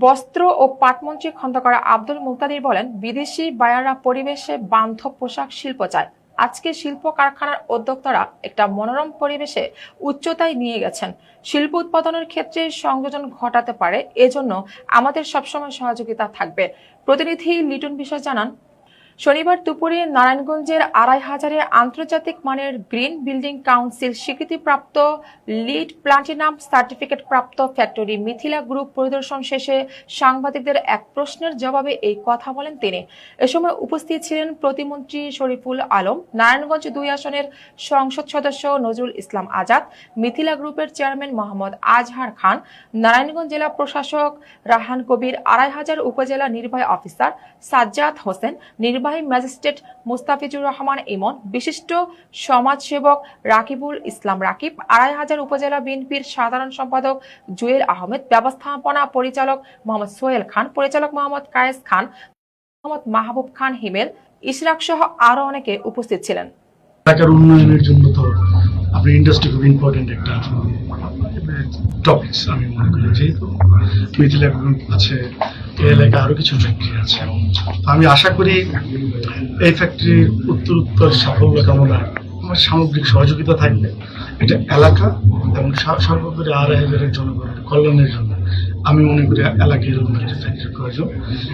বস্ত্র ও পাটমন্ত্রী খন্দকার আব্দুল মুক্তাদির বলেন, বিদেশি বায়াররা পরিবেশে বান্ধব পোশাক শিল্প চায়। আজকে শিল্প কারখানার উদ্যোক্তারা একটা মনোরম পরিবেশে উচ্চতায় নিয়ে গেছেন। শিল্প উৎপাদনের ক্ষেত্রে সংযোজন ঘটাতে পারে, এজন্য আমাদের সবসময় সহযোগিতা থাকবে। প্রতিনিধি লিটন বিশ্বাস জানান, শনিবার দুপুরে নারায়ণগঞ্জের ২৫০০ আন্তর্জাতিক মানের গ্রিন বিল্ডিং কাউন্সিল স্বীকৃতিপ্রাপ্ত লিড প্লাটিনাম সার্টিফিকেট প্রাপ্ত ফ্যাক্টরি মিথিলা গ্রুপ পরিদর্শন শেষে সাংবাদিকদের এক প্রশ্নের জবাবে এই কথা বলেন তিনি। এ সময় উপস্থিত ছিলেন প্রতিমন্ত্রী শরীফুল আলম, নারায়ণগঞ্জ ২ আসনের সংসদ সদস্য নজরুল ইসলাম আজাদ, মিথিলা গ্রুপের চেয়ারম্যান মোহাম্মদ আজহার খান, নারায়ণগঞ্জ জেলা প্রশাসক রাহান কবির, ২৫০০ উপজেলা নির্বাহী অফিসার সাজ্জাদ হোসেন, নির্বাহী ম্যাজিস্ট্রেট মুস্তাফিজুর রহমান ইমন, বিশিষ্ট সমাজসেবক রাকিবুল ইসলাম রাকিব, ২৫০০ উপজেলা বিএনপির সাধারণ সম্পাদক জুয়েল আহমেদ, ব্যবস্থাপনা পরিচালক মোহাম্মদ সোহেল খান, পরিচালক মোহাম্মদ কায়েস খান, মোহাম্মদ মাহবুব খান হিমেল, ইশরাক সহ আরো অনেকে উপস্থিত ছিলেন। এলাকার উন্নয়নের জন্য তো আপনি ইন্ডাস্ট্রি খুব ইম্পর্টেন্ট একটা টপিকস আমি মনে করি। যেহেতু মিথিলা গ্রুপ আছে, এই এলাকায় আরো কিছু ফ্যাক্টরি আছে, আমি আশা করি এই ফ্যাক্টরির উত্তর সাফল্য কামনায় আমার সামগ্রিক সহযোগিতা থাকবে। এটা এলাকা এবং সর্বোপরি ২৫০০ জনগণের কল্যাণের জন্য আমি মনে করি এলাকায় এরকম কিছু ফ্যাক্টরি প্রয়োজন,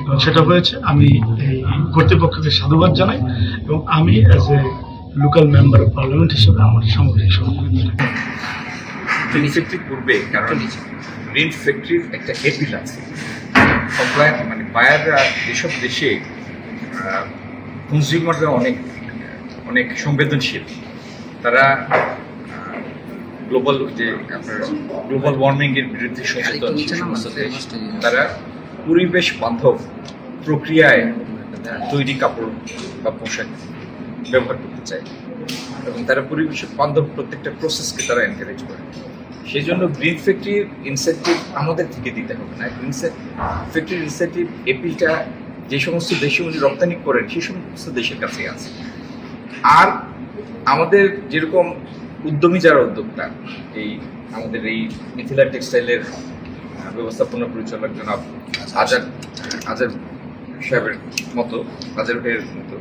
এবং সেটা হয়েছে। আমি এই কর্তৃপক্ষকে সাধুবাদ জানাই এবং আমি as a local member of parliament হিসেবে আমার সামগ্রিক সহযোগিতা করবে। কারণ গ্রিন ফ্যাক্টরির একটা এপিল আছে, মানে বায়াররা যেসব দেশে কনজিউমাররা অনেক সংবেদনশীল, তারা গ্লোবাল ওয়ার্মিং এর বিরুদ্ধে সচেতন, তারা পরিবেশ বান্ধব প্রক্রিয়ায় তৈরি কাপড় বা পোশাক ব্যবহার করতে চায় এবং তারা পরিবেশ বান্ধব প্রত্যেকটা প্রসেসকে তারা এনকারেজ করে। সেই জন্য গ্রিন ফ্যাক্টরির ইনসেন্টিভ আমাদের থেকে দিতে হবে না। গ্রিন ফ্যাক্টরির ইনসেন্টিভ এপিলটা যে সমস্ত দেশে উনি রপ্তানি করেন সেই সমস্ত দেশের কাছে আছে। আর আমাদের যেরকম উদ্যমী যারা উদ্যোক্তা, আমাদের এই মিথিলা টেক্সটাইলের ব্যবস্থাপনা পরিচালক জনাব আজাদ সাহেবের মতো, আজাদ ভাইয়ের মতো,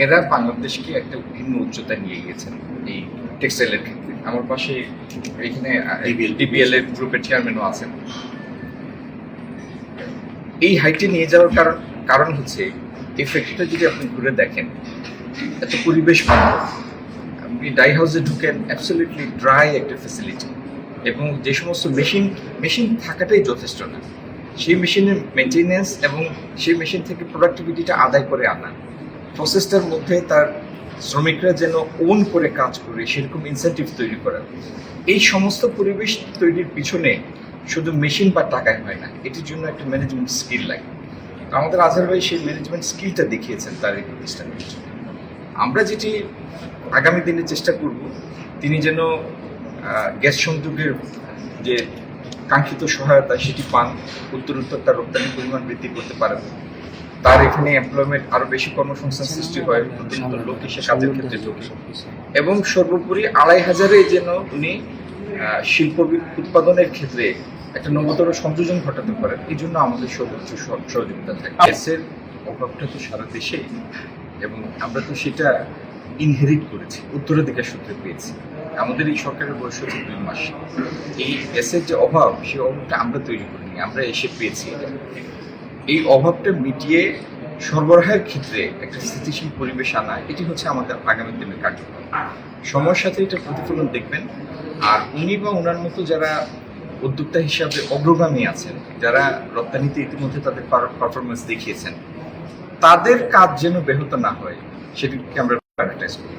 এরা বাংলাদেশকে একটা ভিন্ন উচ্চতায় নিয়ে গিয়েছেন এই টেক্সটাইলের ক্ষেত্রে। আমার পাশে এখানে ডিবিএল এর গ্রুপের চেয়ারম্যানও আছেন। এই হাইটে নিয়ে যাওয়ার কারণ হচ্ছে এই ফ্যাক্টরিটা যদি আপনি ঘুরে দেখেন, এত পরিবেশ বান্ধব। আপনি ডাই হাউসে ঢুকেন, অ্যাবসলিউটলি ড্রাই একটা ফ্যাসিলিটি, এবং যে সমস্ত মেশিন থাকাটাই যথেষ্ট না, সেই মেশিনের মেনটেনেন্স এবং সেই মেশিন থেকে প্রোডাক্টিভিটিটা আদায় করে আনা, প্রসেসটার মধ্যে তার শ্রমিকরা যেন ওন করে কাজ করে সেরকম ইনসেন্টিভ তৈরি করা। এই সমস্ত পরিবেশ তৈরির পিছনে শুধু মেশিন বা টাকায় হয় না, এটির জন্য একটা ম্যানেজমেন্ট স্কিল লাগে। আমাদের আজহার ভাই সেই ম্যানেজমেন্ট স্কিলটা দেখিয়েছেন তার এই প্রতিষ্ঠানের জন্য। আমরা যেটি আগামী দিনে চেষ্টা করব, তিনি যেন গ্যাস সংযোগের যে কাঙ্ক্ষিত সহায়তা সেটি পান, উত্তরোত্তর তার রপ্তানির পরিমাণ বৃদ্ধি করতে পারেন, তার এখানে এমপ্লয়মেন্ট আরো বেশি কর্মসংস্থান সৃষ্টি হয়, নতুন নতুন লোক এসে কাজের ক্ষেত্রে ঢোকে, এবং সর্বোপরি ২৫০০ যেন উনি শিল্প উৎপাদনের ক্ষেত্রে একটা নবতর সংযোজন ঘটাতে পারেন। এই জন্য আমাদের সর্বোচ্চ সহযোগিতা থাকে। গ্যাসের অভাবটা তো সারা দেশে, এবং আমরা তো সেটা ইনহেরিট করেছি, উত্তরাধিকার সূত্রে পেয়েছি। আমাদের এই সরকারের বয়স হচ্ছে ২ মাস। এই গ্যাসের যে অভাব, সেই অভাবটা আমরা তৈরি করিনি, আমরা এসে পেয়েছি। এই অভাবটা মিটিয়ে সরবরাহের ক্ষেত্রে একটা স্থিতিশীল পরিবেশ আনা, এটি হচ্ছে আমাদের আগামী দিনের কার্যক্রম। সময়ের সাথে এটা প্রতিফলন দেখবেন। আর উনি বা ওনার মতো যারা উদ্যোক্তা হিসাবে অগ্রগামী আছেন, যারা রপ্তানিতে ইতিমধ্যে তাদের পারফরমেন্স দেখিয়েছেন, তাদের কাজ যেন ব্যাহত না হয় সেটিকে আমরা প্রায়োরিটাইজ করি।